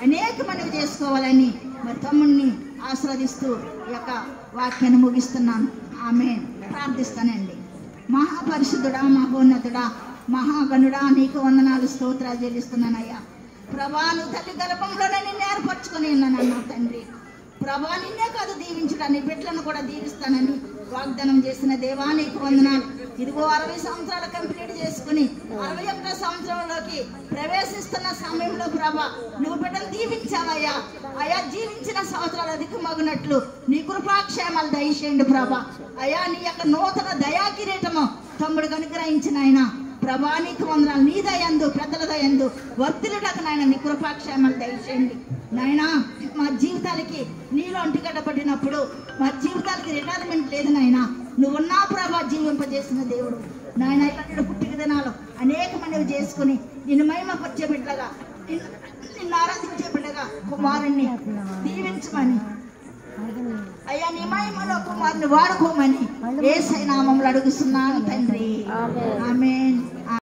అనేక మనవి చేసుకోవాలని మరి తమ్ముడిని ఆశీర్వదిస్తూ ఈ యొక్క వాక్యాన్ని ముగిస్తున్నాను. ఆమేన్. ప్రార్థిస్తానండి. మహాపరిశుద్ధుడా, మహోన్నతుడా, మహాగణుడా, నీకు వందనాలు, స్తోత్రాలు చెల్లిస్తున్నానయ్యా. ప్రభా, నువ్వు తల్లి గర్భంలోనే నిన్ను ఏర్పరచుకొని ఉన్నానన్నా తండ్రి. ప్రభా, నిన్నే కాదు దీవించడాన్ని బిడ్డలను కూడా దీవిస్తానని వాగ్దానం చేసిన దేవా నీకు వందనాలు. ఇదిగో 60 సంవత్సరాలు కంప్లీట్ చేసుకుని 61వ సంవత్సరంలోకి ప్రవేశిస్తున్న సమయంలో ప్రభా నువ్వు బిడ్డలు దీవించావయ్యా. అయా, జీవించిన సంవత్సరాలు అధికమగునట్లు నీ కృపాక్షేమాలు దయచేయండి ప్రభా. అయా, నీ యొక్క నూతన దయా కిరీటము తమ్ముడికి అనుగ్రహించిన ఆయన ప్రభా నీకు వందనాలు. నీ దయందు, పెద్దల దయందు వర్తిలుటకు నాయన నీ కృపాక్షేమాలు దయచేయండి నాయన. మా జీవితాలకి నీలో అంటుకట్టబడినప్పుడు మా జీవితాలకి రిటైర్మెంట్ లేదు నాయన. నువ్వున్నా ప్రభా జీవింపజేసిన దేవుడు నాయన. ఇలాంటి పుట్టిన దినాలు అనేక మనవి చేసుకుని నిన్ను మహిమపరిచే బిడ్డగా, నిన్ను ఆరాధించే బిడ్డగా కుమారుణ్ణి దీవించమని అయ్యా, నీ మహిమలో కుమారుని వాడుకోమని యేసయ్య నామములో అడుగుతున్నాను తండ్రి. ఆమేన్.